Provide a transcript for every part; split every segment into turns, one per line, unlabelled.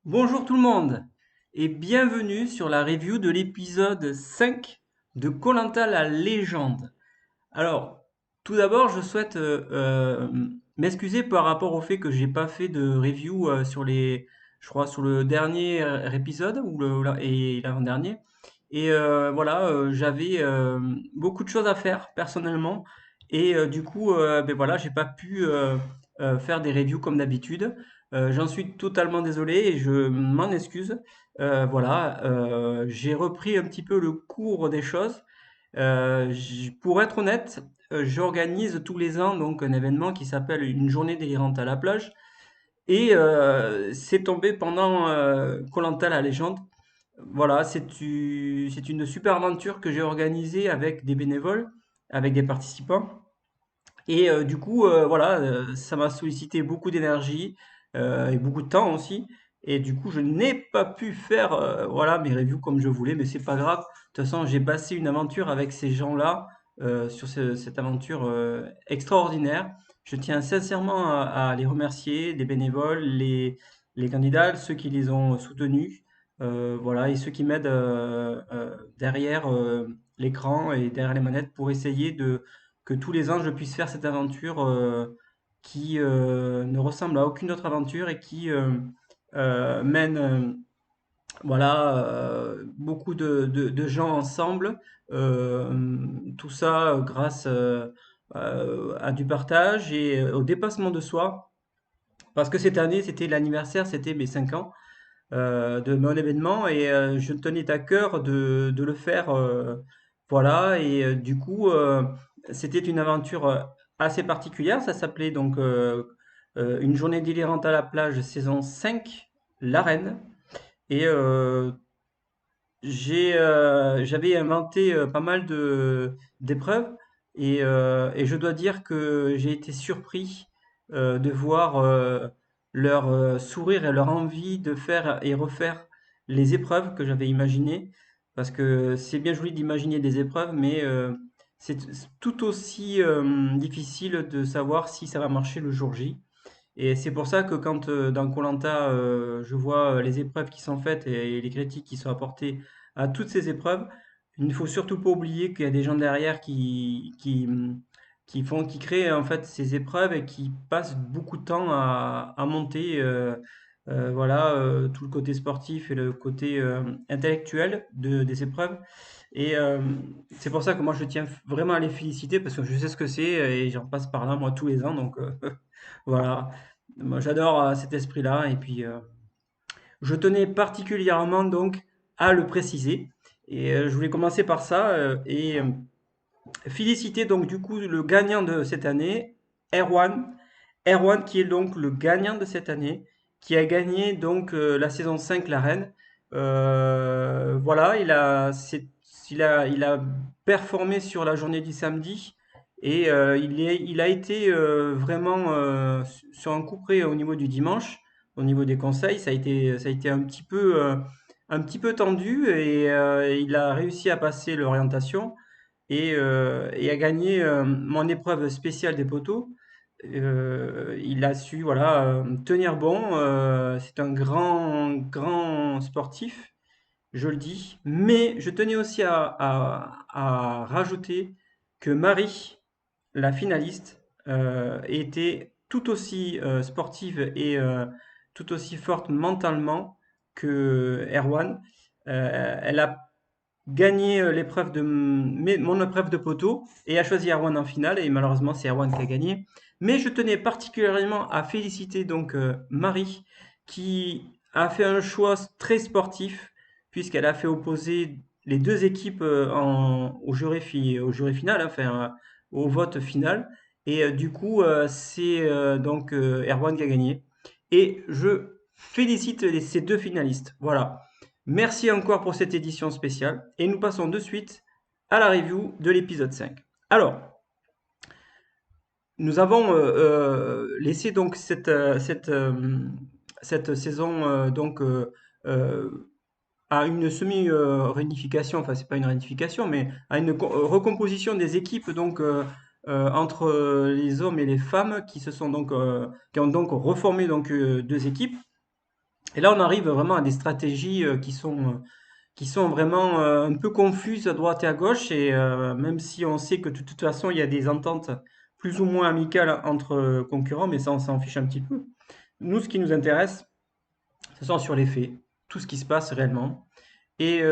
Bonjour tout le monde et bienvenue sur la review de l'épisode 5 de koh la légende. Alors, tout d'abord, je souhaite m'excuser par rapport au fait que j'ai pas fait de review je crois, sur le dernier épisode et l'avant-dernier. Voilà, j'avais beaucoup de choses à faire personnellement du coup, ben voilà, j'ai pas pu faire des reviews comme d'habitude. J'en suis totalement désolé et je m'en excuse. Voilà, j'ai repris un petit peu le cours des choses. Pour être honnête, j'organise tous les ans donc un événement qui s'appelle une journée délirante à la plage c'est tombé pendant koh la légende. Voilà, c'est une super aventure que j'ai organisée avec des bénévoles, avec des participants. Du coup, voilà, ça m'a sollicité beaucoup d'énergie et beaucoup de temps aussi. Et du coup, je n'ai pas pu faire voilà, mes reviews comme je voulais, mais c'est pas grave. De toute façon, j'ai passé une aventure avec ces gens-là, cette aventure extraordinaire. Je tiens sincèrement à les remercier, les bénévoles, les candidats, ceux qui les ont soutenus, voilà, et ceux qui m'aident derrière l'écran et derrière les manettes pour essayer que tous les ans je puisse faire cette aventure qui ne ressemble à aucune autre aventure et qui mène voilà, beaucoup de gens ensemble. Tout ça grâce à du partage et au dépassement de soi. Parce que cette année, c'était l'anniversaire, c'était mes 5 ans de mon événement je tenais à cœur de le faire. Voilà, du coup, c'était une aventure assez particulière. Ça s'appelait donc Une journée délirante à la plage, saison 5, l'Arène. Et j'avais inventé pas mal d'épreuves et je dois dire que j'ai été surpris de voir leur sourire et leur envie de faire et refaire les épreuves que j'avais imaginées. Parce que c'est bien joli d'imaginer des épreuves, mais c'est tout aussi difficile de savoir si ça va marcher le jour J. Et c'est pour ça que quand dans koh je vois les épreuves qui sont faites et les critiques qui sont apportées à toutes ces épreuves, il ne faut surtout pas oublier qu'il y a des gens derrière qui créent en fait ces épreuves et qui passent beaucoup de temps à monter voilà, tout le côté sportif et le côté intellectuel des épreuves. Et c'est pour ça que moi je tiens vraiment à les féliciter parce que je sais ce que c'est et j'en passe par là moi tous les ans. Donc voilà. Moi, j'adore cet esprit-là et puis je tenais particulièrement donc à le préciser. Je voulais commencer par ça féliciter donc du coup le gagnant de cette année, Erwan. Erwan qui est donc le gagnant de cette année, qui a gagné donc la saison 5 la reine. Voilà, il a performé sur la journée du samedi il a été vraiment sur un coup près au niveau du dimanche, au niveau des conseils. Ça a été un petit peu tendu il a réussi à passer l'orientation et a gagné mon épreuve spéciale des poteaux. Il a su voilà, tenir bon. C'est un grand sportif, je le dis. Mais je tenais aussi à rajouter que Marie, la finaliste, était tout aussi sportive et tout aussi forte mentalement que Erwan. Elle a gagné mon épreuve de poteau et a choisi Erwan en finale et malheureusement c'est Erwan qui a gagné. Mais je tenais particulièrement à féliciter donc Marie qui a fait un choix très sportif puisqu'elle a fait opposer les deux équipes au jury final, hein, enfin au vote final. Du coup c'est donc Erwan qui a gagné et je félicite ces deux finalistes. Voilà. Merci encore pour cette édition spéciale et nous passons de suite à la review de l'épisode 5. Alors, nous avons laissé donc cette saison euh, à une semi-réunification, enfin c'est pas une réunification, mais à une recomposition des équipes entre les hommes et les femmes qui ont donc reformé donc deux équipes. Et là, on arrive vraiment à des stratégies qui sont vraiment un peu confuses à droite et à gauche. Et même si on sait que de toute façon, il y a des ententes plus ou moins amicales entre concurrents, mais ça, on s'en fiche un petit peu. Nous, ce qui nous intéresse, ce sont sur les faits, tout ce qui se passe réellement. Et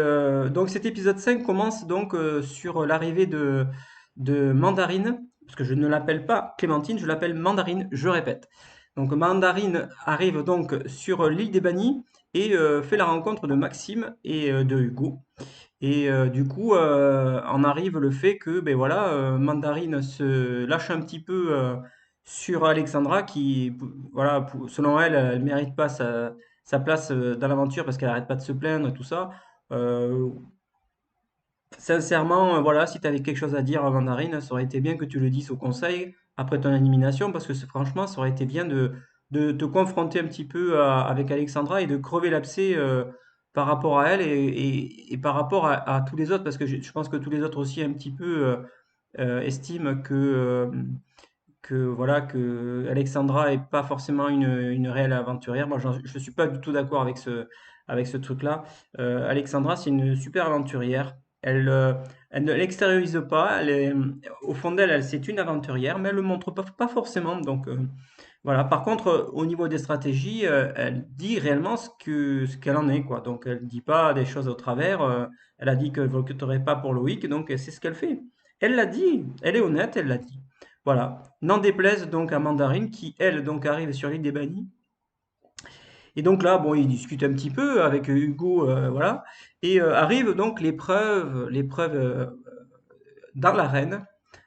donc cet épisode 5 commence donc sur l'arrivée de Mandarine, parce que je ne l'appelle pas Clémentine, je l'appelle Mandarine, je répète. Donc Mandarine arrive donc sur l'île des Bannis et fait la rencontre de Maxime et de Hugo. Et du coup, en arrive le fait que, ben voilà, Mandarine se lâche un petit peu sur Alexandra, qui, voilà, selon elle, elle mérite pas sa place dans l'aventure parce qu'elle arrête pas de se plaindre et tout ça. Euh, Sincèrement, voilà, si tu avais quelque chose à dire à Mandarine, ça aurait été bien que tu le dises au conseil après ton élimination, parce que franchement, ça aurait été bien de te confronter un petit peu avec Alexandra et de crever l'abcès par rapport à elle et par rapport à tous les autres, parce que je pense que tous les autres aussi un petit peu estiment que voilà que Alexandra est pas forcément une réelle aventurière. Moi, je suis pas du tout d'accord avec ce truc-là. Alexandra, c'est une super aventurière. Elle, elle ne l'extériorise pas. Au fond d'elle, c'est une aventurière, mais elle le montre pas forcément. Donc voilà. Par contre, au niveau des stratégies, elle dit réellement ce qu'elle en est, quoi. Donc elle dit pas des choses au travers. Elle a dit qu'elle ne voterait pas pour Loïc, donc c'est ce qu'elle fait. Elle l'a dit. Elle est honnête. Elle l'a dit. Voilà. N'en déplaise donc à Mandarine qui, elle, donc arrive sur l'île des Bannis. Et donc là, bon, il discute un petit peu avec Hugo, voilà. Et arrive donc l'épreuve dans l'arène.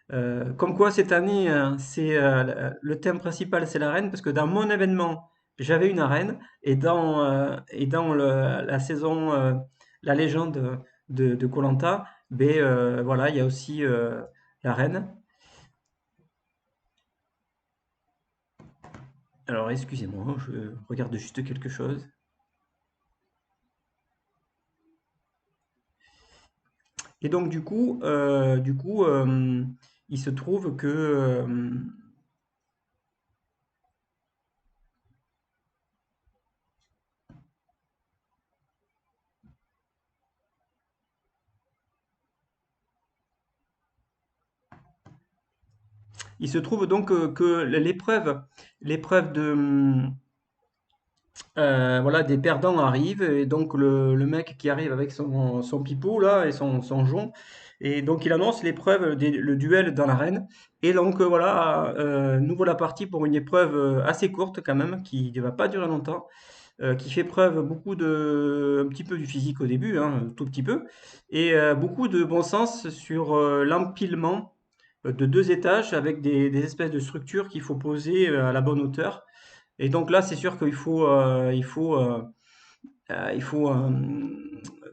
Comme quoi cette année, c'est le thème principal, c'est l'arène, parce que dans mon événement, j'avais une arène, et dans la saison, la légende de koh ben voilà, il y a aussi l'arène. Alors, excusez-moi, je regarde juste quelque chose. Et donc, il se trouve que, il se trouve donc que l'épreuve voilà, des perdants arrive, et donc le mec qui arrive avec son pipeau là et son jonc, et donc il annonce le duel dans l'arène. Et donc voilà, nous voilà partis pour une épreuve assez courte quand même, qui ne va pas durer longtemps, qui fait preuve beaucoup un petit peu du physique au début, hein, un tout petit peu, et beaucoup de bon sens sur l'empilement de deux étages avec des espèces de structures qu'il faut poser à la bonne hauteur. Et donc là, c'est sûr il faut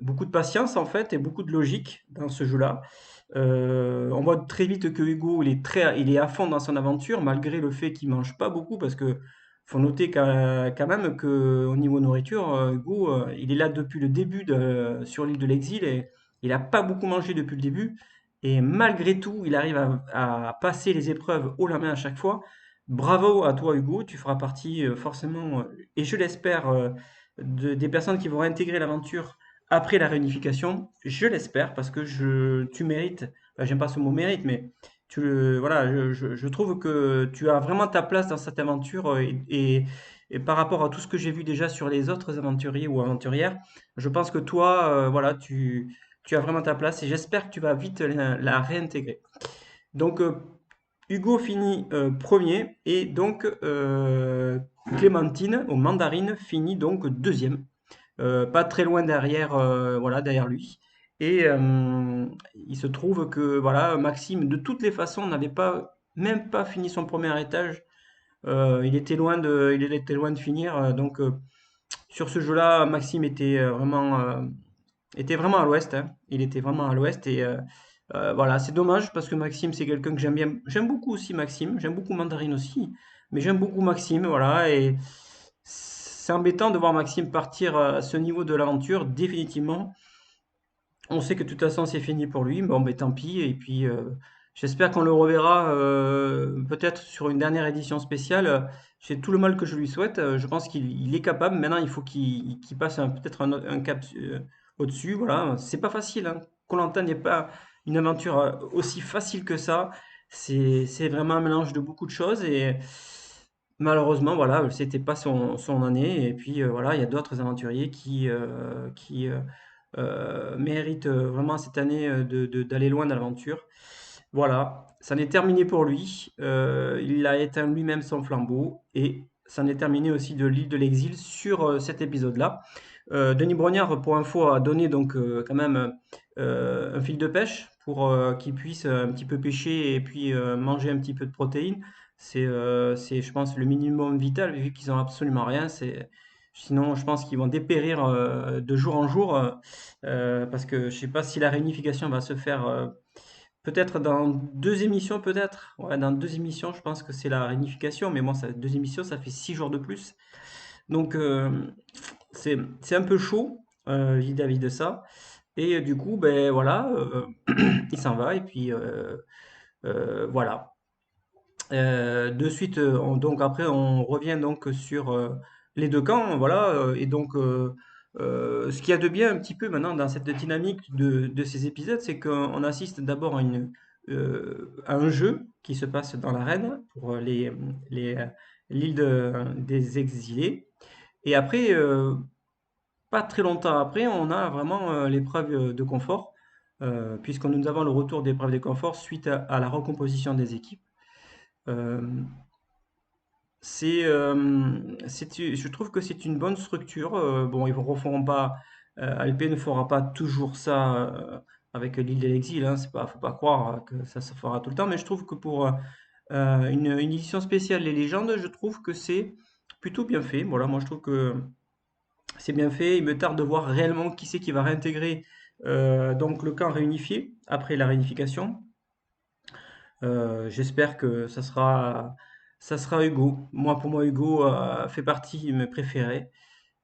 beaucoup de patience en fait et beaucoup de logique dans ce jeu-là. On voit très vite que Hugo, il est à fond dans son aventure, malgré le fait qu'il mange pas beaucoup, parce que faut noter quand même que au niveau nourriture, Hugo, il est là depuis le début sur l'île de l'exil, et il a pas beaucoup mangé depuis le début. Et malgré tout, il arrive à passer les épreuves haut la main à chaque fois. Bravo à toi, Hugo. Tu feras partie forcément, et je l'espère, des personnes qui vont intégrer l'aventure après la réunification. Je l'espère, parce que tu mérites, enfin, j'aime pas ce mot mérite, mais voilà, je trouve que tu as vraiment ta place dans cette aventure, et par rapport à tout ce que j'ai vu déjà sur les autres aventuriers ou aventurières, je pense que toi, voilà, tu as vraiment ta place, et j'espère que tu vas vite la réintégrer. Donc, Hugo finit premier, et donc Clémentine, aux mandarines, finit donc deuxième, pas très loin derrière, voilà, derrière lui. Et il se trouve que voilà, Maxime, de toutes les façons, n'avait pas même pas fini son premier étage. Il était loin de finir. Donc sur ce jeu-là, Maxime était vraiment à l'ouest, hein. Il était vraiment à l'ouest, et voilà, c'est dommage parce que Maxime, c'est quelqu'un que j'aime bien. J'aime beaucoup aussi Maxime, j'aime beaucoup Mandarine aussi, mais j'aime beaucoup Maxime, voilà, et c'est embêtant de voir Maxime partir à ce niveau de l'aventure, définitivement. On sait que de toute façon c'est fini pour lui, bon, mais tant pis, et puis j'espère qu'on le reverra peut-être sur une dernière édition spéciale, j'ai tout le mal que je lui souhaite. Je pense qu'il est capable. Maintenant, il faut qu'il passe peut-être un cap au-dessus. Voilà, c'est pas facile, hein. koh n'est pas une aventure aussi facile que ça. C'est vraiment un mélange de beaucoup de choses et malheureusement, voilà, c'était pas son année. Et puis voilà, il y a d'autres aventuriers qui méritent vraiment cette année d'aller loin dans l'aventure. Voilà, ça en est terminé pour lui. Il a éteint lui-même son flambeau et ça en est terminé aussi de l'île de l'exil sur cet épisode-là. Denis Brognard, pour info, a donné donc quand même un fil de pêche pour qu'il puisse un petit peu pêcher et puis manger un petit peu de protéines. C'est, je pense, le minimum vital vu qu'ils n'ont absolument rien. Sinon, je pense qu'ils vont dépérir de jour en jour parce que je ne sais pas si la réunification va se faire. Peut-être dans 2 émissions, peut-être. Ouais, dans 2 émissions, je pense que c'est la réunification. Mais bon, 2 émissions, ça fait 6 jours de plus. Donc, c'est un peu chaud vis-à-vis de ça. Et du coup, ben voilà, il s'en va. Et puis, voilà. De suite, donc après, on revient donc sur les deux camps. Voilà. Et donc, ce qu'il y a de bien un petit peu maintenant dans cette dynamique de ces épisodes, c'est qu'on assiste d'abord à un jeu qui se passe dans l'arène pour les, l'île des exilés. Et après, pas très longtemps après, on a vraiment l'épreuve de confort, puisque nous avons le retour d'épreuve de confort suite à la recomposition des équipes. Euh, je trouve que c'est une bonne structure. Bon, ils ne referont pas, Alpé ne fera pas toujours ça avec l'île de l'exil. Hein, c'est pas, faut pas croire que ça se fera tout le temps. Mais je trouve que pour une édition spéciale Les légendes, je trouve que c'est plutôt bien fait. Voilà, moi je trouve que c'est bien fait. Il me tarde de voir réellement qui c'est qui va réintégrer donc le camp réunifié après la réunification. J'espère que ça sera Hugo. Pour moi, Hugo fait partie de mes préférés.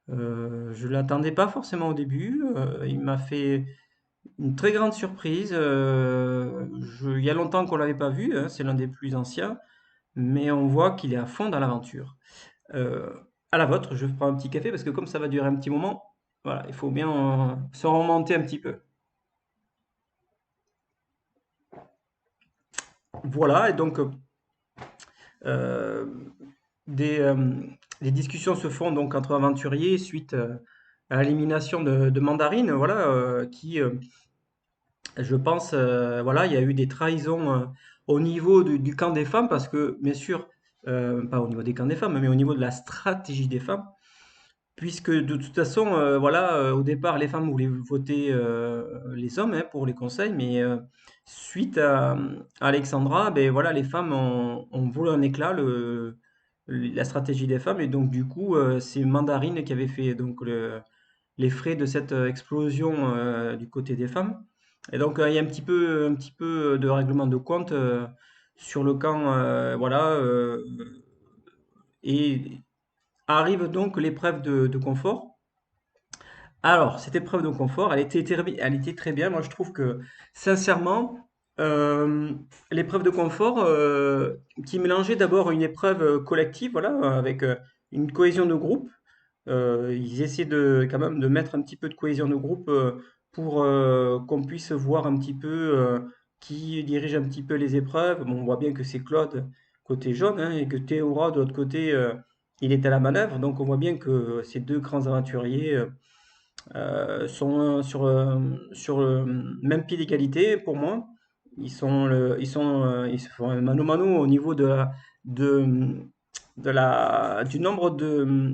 Je l'attendais pas forcément au début. Il m'a fait une très grande surprise. Il y a longtemps qu'on l'avait pas vu, hein, c'est l'un des plus anciens, mais on voit qu'il est à fond dans l'aventure. Euh, à la vôtre, je prends un petit café parce que comme ça va durer un petit moment, voilà, il faut bien se remonter un petit peu. Voilà, et donc euh, des, euh, des discussions se font donc entre aventuriers suite à l'élimination de Mandarine, voilà, qui, je pense, voilà, il y a eu des trahisons au niveau du camp des femmes, parce que, bien sûr, pas au niveau des camps des femmes, mais au niveau de la stratégie des femmes, puisque de toute façon, voilà, au départ, les femmes voulaient voter les hommes hein, pour les conseils, mais suite à Alexandra, ben voilà, les femmes ont volé un éclat la stratégie des femmes, et donc du coup, c'est Mandarine qui avait fait donc les frais de cette explosion du côté des femmes. Et donc, il y a un petit peu de règlement de compte sur le camp, voilà, et arrive donc l'épreuve de confort. Alors, cette épreuve de confort, elle était très bien. Moi, je trouve que, sincèrement, euh, l'épreuve de confort, qui mélangeait d'abord une épreuve collective, voilà, avec une cohésion de groupe. Ils essaient quand même de mettre un petit peu de cohésion de groupe pour qu'on puisse voir un petit peu qui dirige un petit peu les épreuves. Bon, on voit bien que c'est Claude côté jaune hein, et que Théora de l'autre côté, il est à la manœuvre. Donc on voit bien que ces deux grands aventuriers sont sur le même pied d'égalité pour moi. Ils sont un mano mano au niveau de, du nombre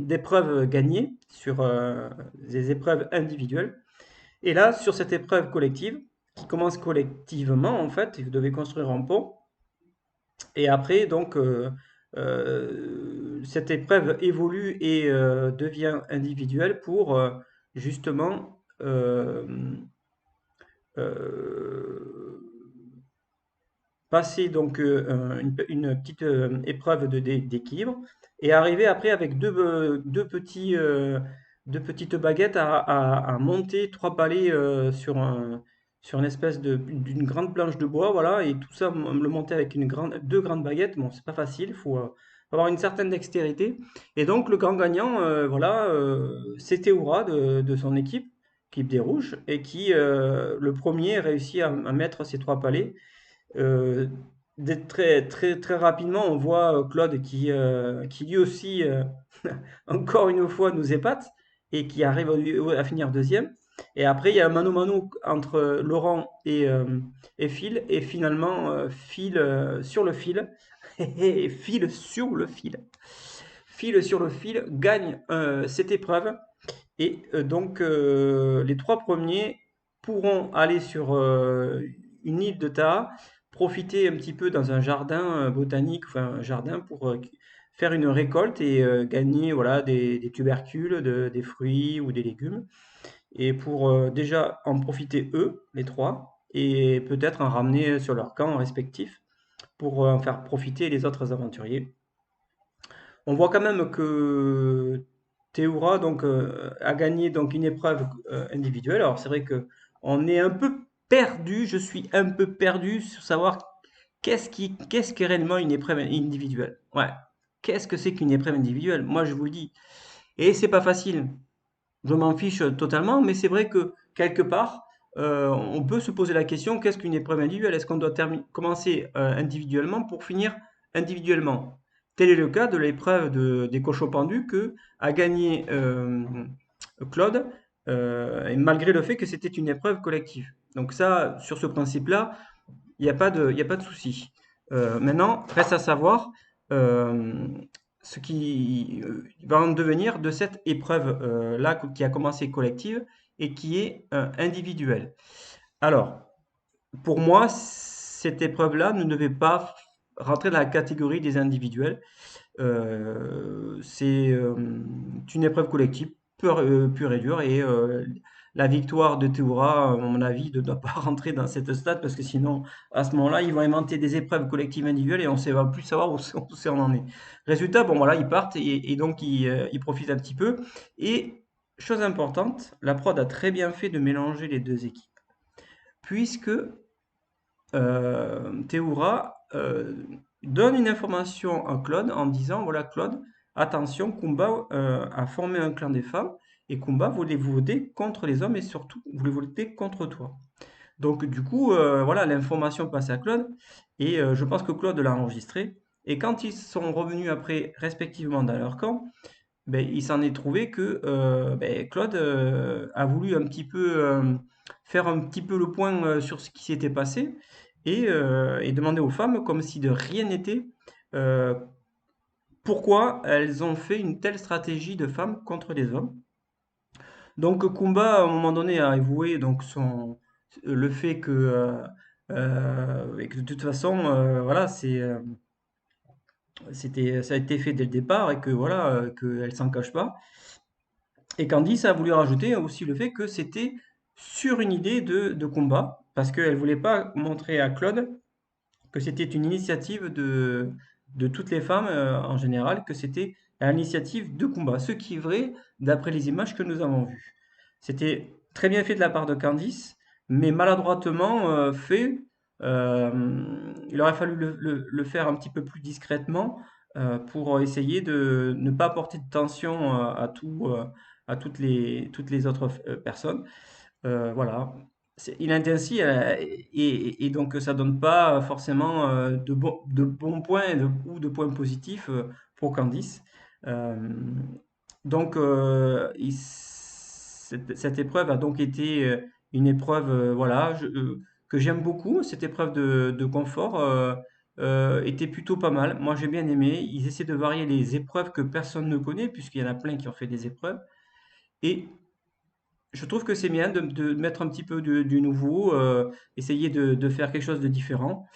d'épreuves gagnées sur des épreuves individuelles. Et là, sur cette épreuve collective, qui commence collectivement en fait, vous devez construire un pont. Et après, donc, cette épreuve évolue et devient individuelle pour justement euh, passer donc une petite épreuve d'équilibre et arriver après avec deux petites baguettes à monter 3 palais sur une espèce d'une grande planche de bois, voilà, et tout ça, le monter avec deux grandes baguettes, bon, c'est pas facile, avoir une certaine dextérité. Et donc le grand gagnant, voilà, c'est Théoura de son équipe des Rouges, et qui, le premier, réussit à mettre ses 3 palets. Euh, Très, très, très rapidement, on voit Claude qui lui aussi, encore une fois, nous épate et qui arrive à finir deuxième. Et après, il y a un mano-mano entre Laurent et Phil. Et finalement, Phil sur le fil. Et Phil sur le fil. Phil sur le fil gagne cette épreuve. Et donc, les 3 premiers pourront aller sur une île de Taha, profiter un petit peu dans un jardin botanique, enfin un jardin pour faire une récolte et gagner voilà, des tubercules, des fruits ou des légumes. Et pour déjà en profiter eux, les 3, et peut-être en ramener sur leur camp respectif pour en faire profiter les autres aventuriers. On voit quand même que Théoura donc, a gagné donc une épreuve individuelle. Alors c'est vrai que on est un peu perdu, je suis un peu perdu sur savoir qu'est-ce qu'est réellement une épreuve individuelle. Ouais, qu'est-ce que c'est qu'une épreuve individuelle? Moi je vous le dis. Et c'est pas facile. Je m'en fiche totalement, mais c'est vrai que quelque part, on peut se poser la question, qu'est-ce qu'une épreuve individuelle? Est-ce qu'on doit commencer individuellement pour finir individuellement? Tel est le cas de l'épreuve des cochons pendus que a gagné Claude, et malgré le fait que c'était une épreuve collective. Donc ça, sur ce principe-là, il y a pas de souci. Maintenant, reste à savoir euh, ce qui va en devenir de cette épreuve là qui a commencé collective et qui est individuelle. Alors, pour moi, cette épreuve-là ne devait pas rentrer dans la catégorie des individuels. C'est une épreuve collective pure et dure et la victoire de Théoura, à mon avis, ne doit pas rentrer dans cette stade parce que sinon, à ce moment-là, ils vont inventer des épreuves collectives individuelles et on ne va plus savoir où c'est on en est. Résultat, bon voilà, ils partent et donc ils profitent un petit peu. Et chose importante, la prod a très bien fait de mélanger les deux équipes puisque Théoura donne une information à Claude en disant, voilà Claude, attention, Kumba a formé un clan des femmes et Kumba voulait voter contre les hommes et surtout voulait voter contre toi. Donc du coup, voilà, l'information passe à Claude et je pense que Claude l'a enregistré. Et quand ils sont revenus après respectivement dans leur camp, ben, il s'en est trouvé que ben, Claude a voulu un petit peu faire un petit peu le point sur ce qui s'était passé et demander aux femmes, comme si de rien n'était, euh, pourquoi elles ont fait une telle stratégie de femmes contre les hommes. Donc Kumba, à un moment donné, a avoué donc le fait et que de toute façon, voilà, ça a été fait dès le départ et que voilà, qu'elle s'en cache pas. Et Candice a voulu rajouter aussi le fait que c'était sur une idée de combat, parce qu'elle voulait pas montrer à Claude que c'était une initiative de toutes les femmes en général, que c'était l'initiative de combat, ce qui est vrai d'après les images que nous avons vues. C'était très bien fait de la part de Candice, mais maladroitement fait. Il aurait fallu le faire un petit peu plus discrètement pour essayer de ne pas porter de tension à toutes les autres personnes. Voilà. Il est ainsi, et donc ça donne pas forcément de bons points ou de points positifs pour Candice. Euh, donc cette épreuve a donc été une épreuve voilà, que j'aime beaucoup. Cette épreuve de confort était plutôt pas mal. Moi j'ai bien aimé. Ils essaient de varier les épreuves que personne ne connaît, puisqu'il y en a plein qui ont fait des épreuves. Et je trouve que c'est bien de mettre un petit peu du nouveau, essayer de faire quelque chose de différent.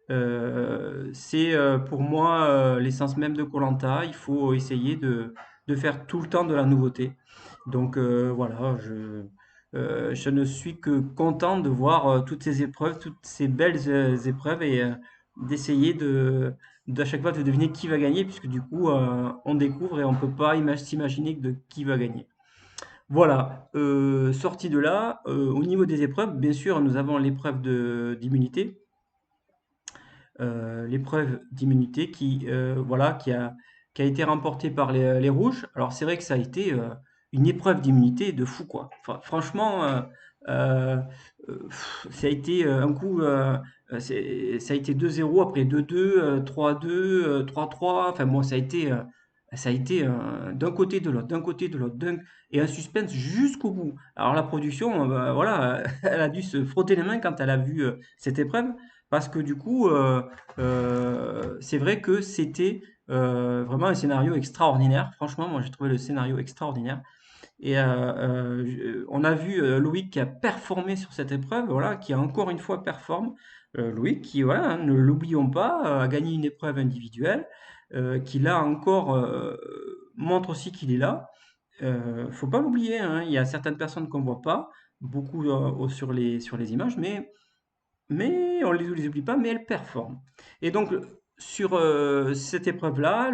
C'est pour moi l'essence même de koh. Il faut essayer de faire tout le temps de la nouveauté. Donc voilà, je ne suis que content de voir toutes ces épreuves, toutes ces belles épreuves et d'essayer à chaque fois de deviner qui va gagner, puisque du coup on découvre et on ne peut pas s'imaginer de qui va gagner. Voilà, sorti de là, au niveau des épreuves, bien sûr, nous avons l'épreuve d'immunité. l'épreuve d'immunité voilà, qui a été remportée par les Rouges. Alors c'est vrai que ça a été une épreuve d'immunité de fou, quoi. Franchement, euh, ça a été un coup, ça a été 2-0, après 2-2, 3-2, 3-3. Enfin bon, ça a été d'un côté de l'autre, d'un côté de l'autre, et un suspense jusqu'au bout. Alors la production, bah, voilà, elle a dû se frotter les mains quand elle a vu cette épreuve, parce que du coup, c'est vrai que c'était vraiment un scénario extraordinaire. Franchement, moi j'ai trouvé le scénario extraordinaire. Et on a vu Loïc qui a performé sur cette épreuve, voilà, qui a encore une fois performé. Loïc qui, voilà, hein, ne l'oublions pas, a gagné une épreuve individuelle, qui là encore montre aussi qu'il est là. Faut pas l'oublier, hein, il y a certaines personnes qu'on voit pas, beaucoup sur les images, mais on les oublie pas, mais elles performent. Et donc, sur cette épreuve-là,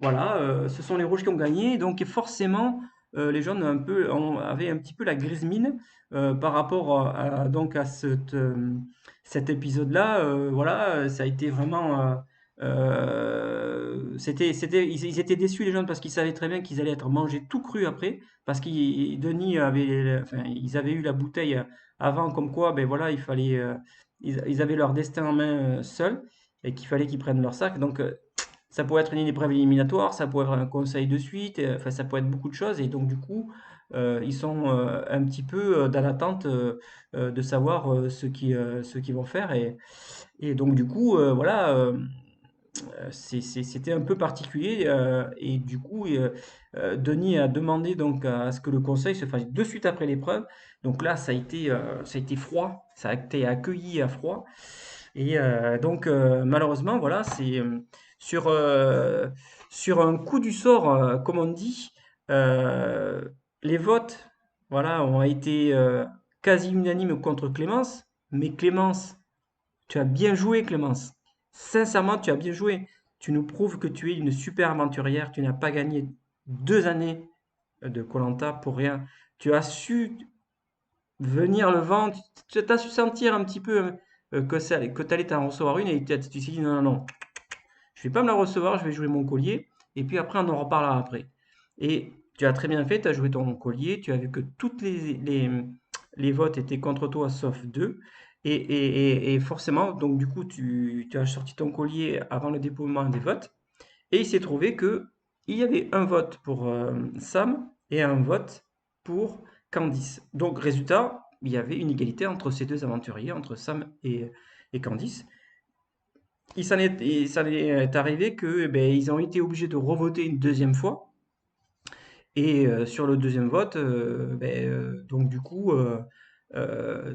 voilà, ce sont les rouges qui ont gagné. Donc, forcément, les jaunes avaient un petit peu la grise mine par rapport donc cet épisode-là. Voilà, ça a été vraiment. Ils étaient déçus, les jaunes, parce qu'ils savaient très bien qu'ils allaient être mangés tout cru après. Parce que Denis avait, enfin, ils avaient eu la bouteille avant, comme quoi, ben voilà, il fallait. Ils avaient leur destin en main seuls et qu'il fallait qu'ils prennent leur sac. Donc, ça pourrait être une épreuve éliminatoire, ça pourrait être un conseil de suite, enfin, ça pourrait être beaucoup de choses. Et donc, du coup, ils sont un petit peu dans l'attente de savoir ce qu'ils vont faire. Et donc, du coup, voilà, c'était un peu particulier. Et du coup, Denis a demandé donc à ce que le conseil se fasse de suite après l'épreuve. Donc là, ça a été froid, ça a été accueilli à froid. Et donc, malheureusement, voilà, c'est sur, euh, sur un coup du sort, comme on dit, euh, les votes, voilà, ont été quasi unanimes contre Clémence. Mais Clémence, tu as bien joué, Clémence. Sincèrement, tu as bien joué. Tu nous prouves que tu es une super aventurière. Tu n'as pas gagné 2 années de koh pour rien. Tu as su venir le vent. Tu as su sentir un petit peu que tu allais t'en recevoir une, et tu t'es dit non, non, non, je vais pas me la recevoir, je vais jouer mon collier, et puis après on en reparlera après. Et tu as très bien fait, tu as joué ton collier, tu as vu que toutes les votes étaient contre toi sauf deux, et forcément, donc du coup, tu as sorti ton collier avant le dépouillement des votes, et il s'est trouvé que il y avait un vote pour Sam et un vote pour Candice. Donc résultat, il y avait une égalité entre ces deux aventuriers, entre Sam et Candice. Il s'en est arrivé que, eh ben, ils ont été obligés de revoter une deuxième fois. Et sur le deuxième vote, ben, donc du coup, euh,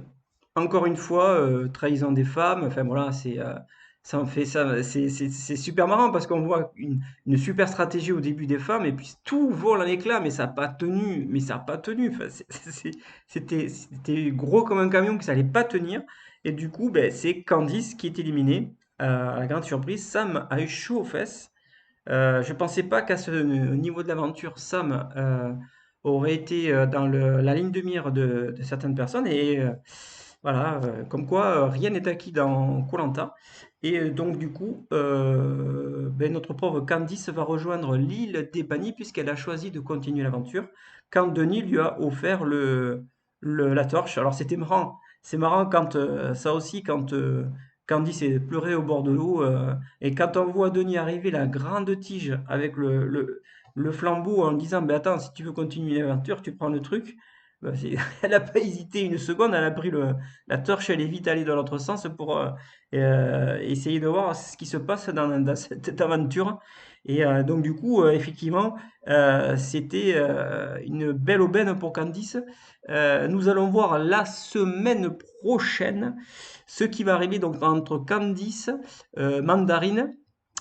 encore une fois, trahison des femmes. Enfin voilà, ça en fait ça, c'est super marrant parce qu'on voit une super stratégie au début des femmes, et puis tout vole en éclats, mais ça n'a pas tenu, mais ça n'a pas tenu. Enfin, c'était gros comme un camion, que ça allait pas tenir. Et du coup, ben, c'est Candice qui est éliminée. À la grande surprise, Sam a eu chaud aux fesses. Je pensais pas qu'à ce niveau de l'aventure, Sam aurait été dans la ligne de mire de certaines personnes. Et voilà, comme quoi rien n'est acquis dans koh. Et donc du coup, ben, notre pauvre Candice va rejoindre l'île des Bannis, puisqu'elle a choisi de continuer l'aventure quand Denis lui a offert la torche. Alors c'était marrant. C'est marrant quand ça aussi, quand Candice est pleuré au bord de l'eau. Et quand on voit Denis arriver, la grande tige avec le flambeau, en disant, ben attends, si tu veux continuer l'aventure, tu prends le truc. Ben, elle n'a pas hésité une seconde, elle a pris la torche, elle est vite allée dans l'autre sens pour essayer de voir ce qui se passe dans cette aventure. Et donc du coup, effectivement, c'était une belle aubaine pour Candice. Nous allons voir la semaine prochaine ce qui va arriver donc entre Candice, Mandarine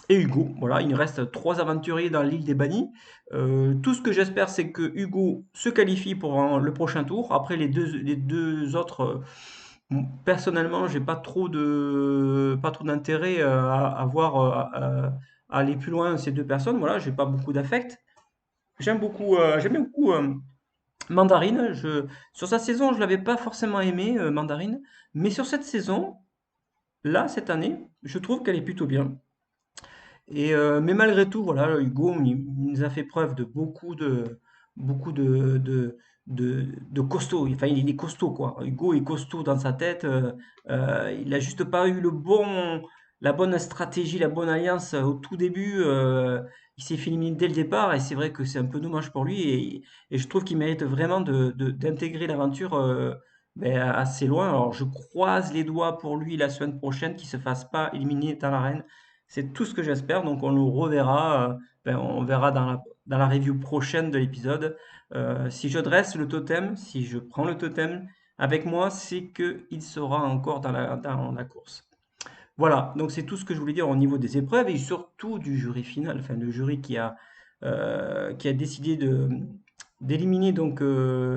et Hugo. Voilà, il nous reste 3 aventuriers dans l'île des Bannis. Tout ce que j'espère, c'est que Hugo se qualifie pour le prochain tour. Après, les deux autres, personnellement, j'ai pas trop d'intérêt à voir à aller plus loin ces deux personnes. Voilà, j'ai pas beaucoup d'affect. J'aime beaucoup Mandarine. Sur sa saison, je l'avais pas forcément aimé, Mandarine, mais sur cette saison, là, cette année, je trouve qu'elle est plutôt bien. Mais malgré tout, voilà, Hugo, il nous a fait preuve de beaucoup de costaud. Enfin, il est costaud, quoi. Hugo est costaud dans sa tête. Il n'a juste pas eu la bonne stratégie, la bonne alliance au tout début. Il s'est fait éliminer dès le départ et c'est vrai que c'est un peu dommage pour lui. Et je trouve qu'il mérite vraiment d'intégrer l'aventure ben, assez loin. Alors, je croise les doigts pour lui la semaine prochaine qu'il se fasse pas éliminer dans l'arène. C'est tout ce que j'espère, donc on le reverra, on verra dans la review prochaine de l'épisode. Si je dresse le totem, si je prends le totem avec moi, c'est qu'il sera encore dans la course. Voilà, donc c'est tout ce que je voulais dire au niveau des épreuves et surtout du jury final, enfin le jury qui a décidé d'éliminer donc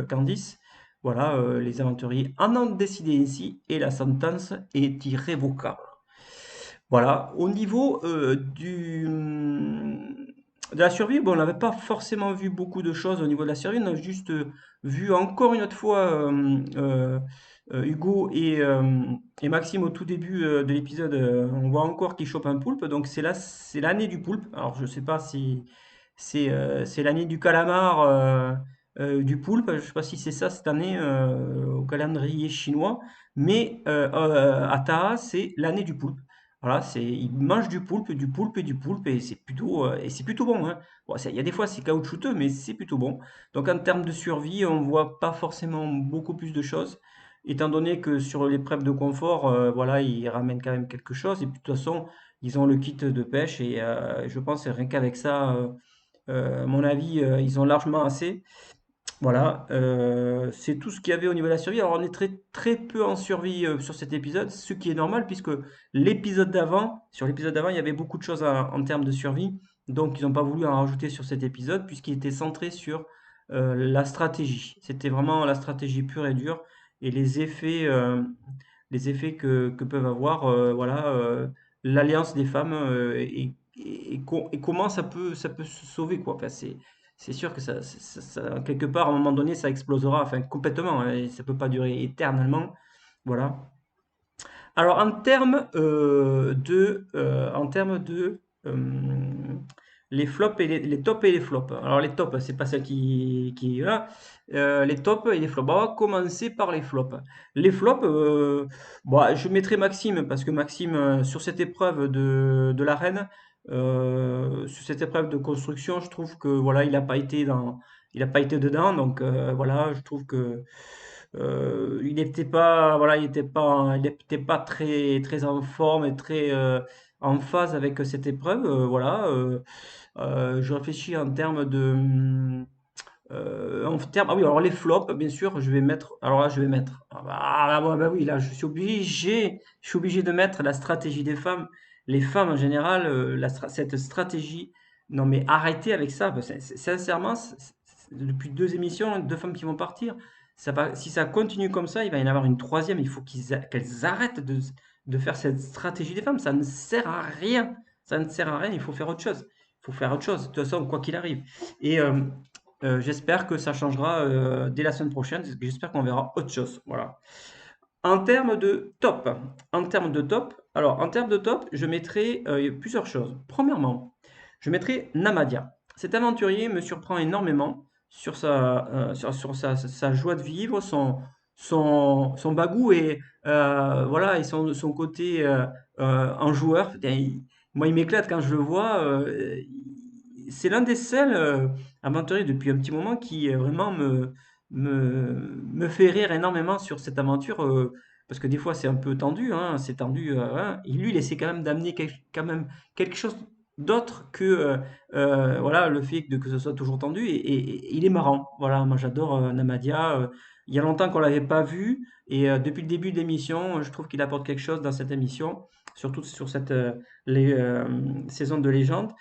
Candice. Voilà, les aventuriers en ont décidé ainsi et la sentence est irrévocable. Voilà, au niveau de la survie, bon, on n'avait pas forcément vu beaucoup de choses au niveau de la survie, on a juste vu encore une autre fois Hugo et Maxime au tout début de l'épisode, on voit encore qu'ils chopent un poulpe, donc c'est l'année du poulpe. Alors je sais pas si c'est l'année du calamar, du poulpe, je sais pas si c'est ça cette année au calendrier chinois, mais à Taha, c'est l'année du poulpe. Voilà, ils mangent du poulpe, du poulpe et du poulpe, et c'est plutôt bon, hein. Bon, il y a des fois, c'est caoutchouteux, mais c'est plutôt bon. Donc, en termes de survie, on voit pas forcément beaucoup plus de choses, étant donné que sur l'épreuve de confort, voilà, ils ramènent quand même quelque chose. Et puis, de toute façon, ils ont le kit de pêche, et je pense que rien qu'avec ça, à mon avis, ils ont largement assez. Voilà, c'est tout ce qu'il y avait au niveau de la survie. Alors on est très très peu en survie sur cet épisode, ce qui est normal puisque sur l'épisode d'avant, il y avait beaucoup de choses en termes de survie. Donc ils n'ont pas voulu en rajouter sur cet épisode puisqu'il était centré sur la stratégie. C'était vraiment la stratégie pure et dure et les effets que peuvent avoir voilà, l'alliance des femmes et comment ça peut se sauver quoi. Enfin, c'est sûr que quelque part, à un moment donné, ça explosera, enfin complètement, hein, et ça peut pas durer éternellement. Voilà. Alors, en termes de les flops et les tops et les flops. Alors, les tops, c'est pas celle qui est là. Les tops et les flops. On va commencer par les flops. Les flops, bon, je mettrai Maxime, parce que Maxime, sur cette épreuve de l'arène, sur cette épreuve de construction, je trouve que voilà, il a pas été dedans, donc voilà, je trouve que il n'était pas, voilà, il était pas très, très en forme et très en phase avec cette épreuve. Voilà, je réfléchis en termes ah oui, alors les flops, bien sûr, je vais mettre. Alors là, je vais mettre. Bah oui, là, je suis obligé de mettre la stratégie des femmes. Les femmes en général, cette stratégie. Non, mais arrêtez avec ça. Parce que sincèrement, depuis 2 émissions, 2 femmes qui vont partir. Si ça continue comme ça, il va y en avoir une troisième. Il faut qu'elles arrêtent de faire cette stratégie des femmes. Ça ne sert à rien. Ça ne sert à rien. Il faut faire autre chose. Il faut faire autre chose. De toute façon, quoi qu'il arrive. Et j'espère que ça changera dès la semaine prochaine. J'espère qu'on verra autre chose. Voilà. En termes de top, je mettrai plusieurs choses. Premièrement, je mettrai Namadia. Cet aventurier me surprend énormément sur sa joie de vivre, son bagou et voilà et son côté en joueur. Moi, il m'éclate quand je le vois. C'est l'un des seuls aventuriers depuis un petit moment qui vraiment me fait rire énormément sur cette aventure. Parce que des fois c'est un peu tendu, hein, c'est tendu, hein. Et lui, il essaie quand même d'amener quand même quelque chose d'autre que voilà, le fait que ce soit toujours tendu. Et il est marrant. Voilà, moi j'adore Namadia. Il y a longtemps qu'on l'avait pas vu. Et depuis le début de l'émission, je trouve qu'il apporte quelque chose dans cette émission, surtout sur cette saison de légende.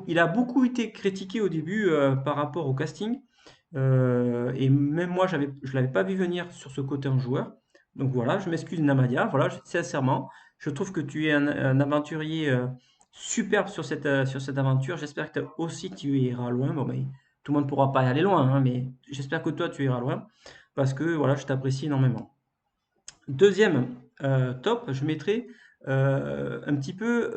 Il a beaucoup été critiqué au début par rapport au casting. Et même moi, je l'avais pas vu venir sur ce côté en joueur. Donc voilà, je m'excuse Namadia. Voilà, sincèrement, je trouve que tu es un aventurier superbe sur cette aventure. J'espère que aussi tu iras loin. Bon, mais tout le monde ne pourra pas y aller loin, hein, mais j'espère que toi tu iras loin parce que voilà, je t'apprécie énormément. Deuxième top, je mettrai un petit peu,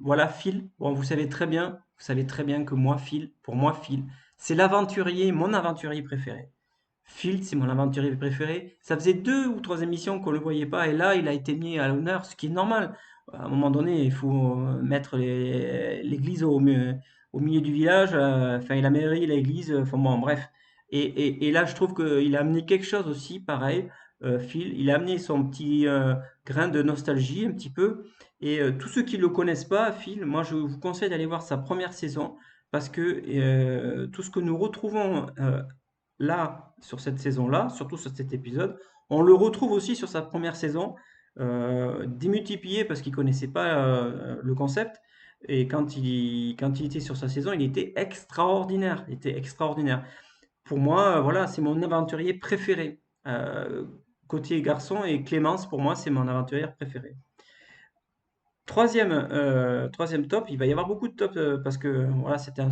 voilà, Phil. Bon, vous savez très bien que moi, Phil, pour moi, Phil, c'est l'aventurier, mon aventurier préféré. Phil, c'est mon aventurier préféré. Ça faisait 2 ou 3 émissions qu'on ne le voyait pas, et là, il a été mis à l'honneur, ce qui est normal. À un moment donné, il faut mettre l'église au milieu du village, enfin, la mairie, l'église, enfin bon, bref. Et là, je trouve qu'il a amené quelque chose aussi, pareil, Phil. Il a amené son petit grain de nostalgie, un petit peu. Et tous ceux qui ne le connaissent pas, Phil, moi, je vous conseille d'aller voir sa première saison, parce que tout ce que nous retrouvons là, sur cette saison-là, surtout sur cet épisode. On le retrouve aussi sur sa première saison, démultiplié parce qu'il connaissait pas le concept. Et quand il était sur sa saison, il était extraordinaire. Il était extraordinaire. Pour moi, voilà, c'est mon aventurier préféré. Côté garçon, et Clémence, pour moi, c'est mon aventurière préférée. Troisième top, il va y avoir beaucoup de tops parce que voilà, c'était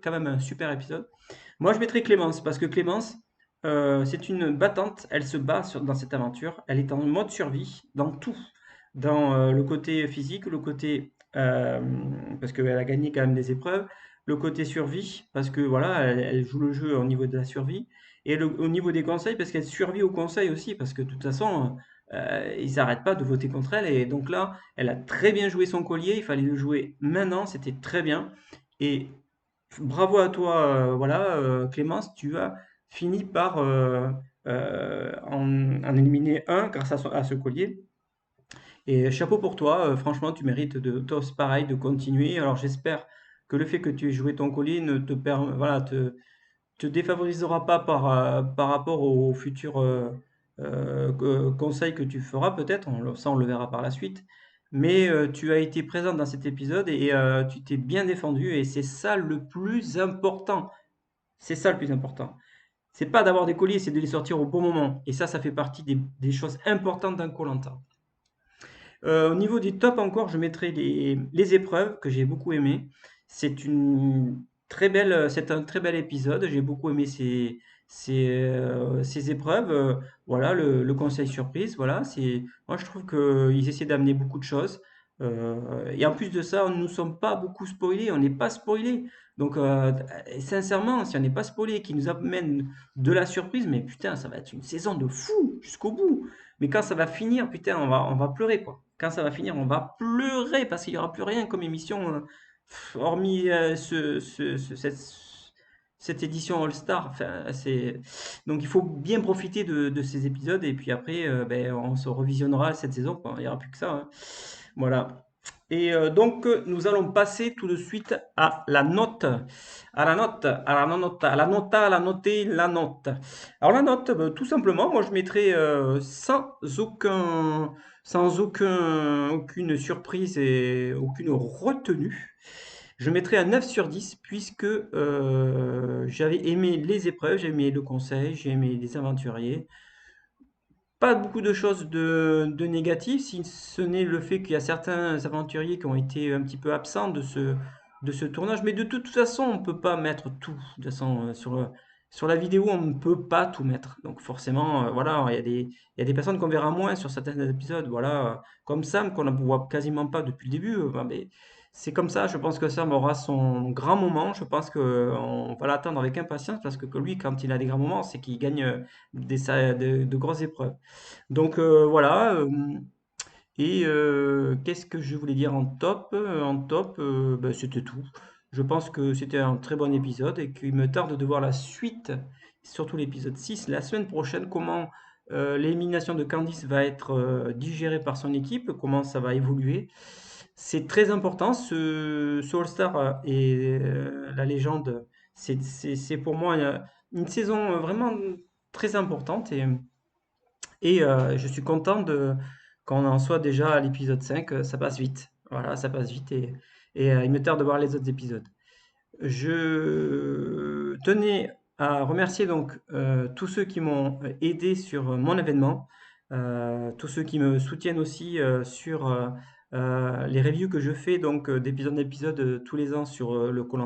quand même un super épisode. Moi, je mettrais Clémence parce que Clémence, c'est une battante. Elle se bat dans cette aventure. Elle est en mode survie dans tout, dans le côté physique, le côté parce qu'elle a gagné quand même des épreuves, le côté survie parce que voilà, elle joue le jeu au niveau de la survie et au niveau des conseils parce qu'elle survit aux conseils aussi parce que de toute façon, ils n'arrêtent pas de voter contre elle et donc là, elle a très bien joué son collier. Il fallait le jouer maintenant, c'était très bien et bravo à toi, voilà, Clémence, tu as fini par en éliminer un grâce à ce collier. Et chapeau pour toi, franchement, tu mérites toi aussi pareil, de continuer. Alors j'espère que le fait que tu aies joué ton collier ne te, voilà, te défavorisera pas par rapport aux futurs conseils que tu feras peut-être. Ça, on le verra par la suite. Mais tu as été présente dans cet épisode et tu t'es bien défendu et c'est ça le plus important. C'est ça le plus important. C'est pas d'avoir des colliers, c'est de les sortir au bon moment. Et ça fait partie des choses importantes d'un koh. Au niveau des tops encore, je mettrai les épreuves que j'ai beaucoup aimé. C'est un très bel épisode. J'ai beaucoup aimé ces épreuves. Voilà, le conseil surprise. Voilà, moi je trouve qu'ils essaient d'amener beaucoup de choses. Et en plus de ça, nous ne sommes pas beaucoup spoilés. On n'est pas spoilés. Donc, sincèrement, si on n'est pas spoilé, qui nous amène de la surprise, mais putain, ça va être une saison de fou jusqu'au bout. Mais quand ça va finir, putain, on va pleurer, quoi. Quand ça va finir, on va pleurer parce qu'il n'y aura plus rien comme émission, hormis cette édition All-Star. Enfin, donc il faut bien profiter de ces épisodes et puis après, ben, on se revisionnera cette saison, quoi. Il n'y aura plus que ça, hein. Voilà. Et donc, nous allons passer tout de suite à la note. À la note, à la note, à la nota, à la noter, la note. Alors la note, tout simplement, moi je mettrais aucune surprise et aucune retenue. Je mettrais un 9 sur 10 puisque j'avais aimé les épreuves, j'ai aimé le conseil, j'ai aimé les aventuriers. Pas beaucoup de choses de négatives, si ce n'est le fait qu'il y a certains aventuriers qui ont été un petit peu absents de ce tournage. Mais de toute façon, on ne peut pas mettre tout. De toute façon, sur la vidéo, on ne peut pas tout mettre. Donc forcément, voilà, il y a des personnes qu'on verra moins sur certains épisodes. Voilà, comme Sam, qu'on ne voit quasiment pas depuis le début. Mais c'est comme ça, je pense que Sam aura son grand moment. Je pense qu'on va l'attendre avec impatience parce que lui, quand il a des grands moments, c'est qu'il gagne de grosses épreuves. Donc voilà. Et qu'est-ce que je voulais dire en top? En top, ben, c'était tout. Je pense que c'était un très bon épisode et qu'il me tarde de voir la suite, surtout l'épisode 6 la semaine prochaine, comment l'élimination de Candice va être digérée par son équipe, comment ça va évoluer. C'est très important, ce All-Star et la légende, c'est pour moi une saison vraiment très importante et je suis content qu'on en soit déjà à l'épisode 5. Ça passe vite. Voilà, ça passe vite et il me tarde de voir les autres épisodes. Je tenais à remercier donc tous ceux qui m'ont aidé sur mon événement, tous ceux qui me soutiennent aussi sur les reviews que je fais donc d'épisode en épisode tous les ans sur le koh.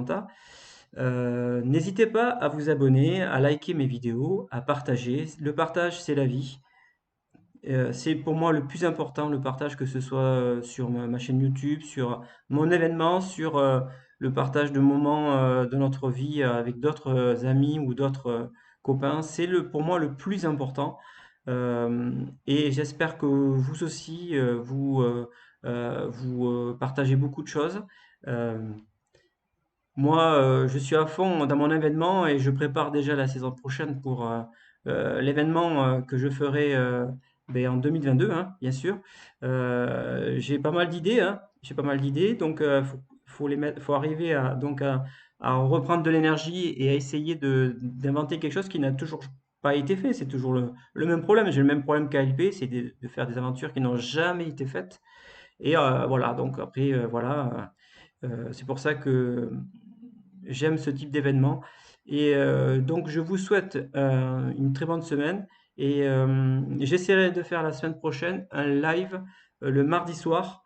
N'hésitez pas à vous abonner, à liker mes vidéos, à partager. Le partage, c'est la vie. C'est pour moi le plus important, le partage, que ce soit sur ma chaîne YouTube, sur mon événement, sur le partage de moments de notre vie avec d'autres amis ou d'autres copains. C'est pour moi le plus important. Et j'espère que vous aussi, vous partagez beaucoup de choses. Euh, Moi, je suis à fond dans mon événement et je prépare déjà la saison prochaine pour l'événement que je ferai ben, en 2022, hein, bien sûr. J'ai pas mal d'idées, hein, j'ai pas mal d'idées, donc faut arriver à reprendre de l'énergie et à essayer d'inventer quelque chose qui n'a toujours pas été fait. C'est toujours le même problème. J'ai le même problème qu'ALP, c'est de faire des aventures qui n'ont jamais été faites. Et voilà, donc après, voilà, c'est pour ça que j'aime ce type d'événement. Et donc, je vous souhaite une très bonne semaine. Et j'essaierai de faire la semaine prochaine un live le mardi soir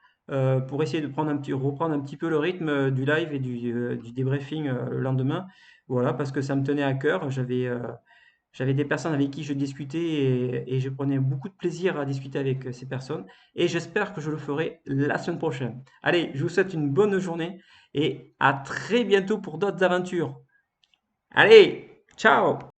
pour essayer de reprendre un petit peu le rythme du live et du débriefing le lendemain. Voilà, parce que ça me tenait à cœur. J'avais des personnes avec qui je discutais et je prenais beaucoup de plaisir à discuter avec ces personnes. Et j'espère que je le ferai la semaine prochaine. Allez, je vous souhaite une bonne journée et à très bientôt pour d'autres aventures. Allez, ciao!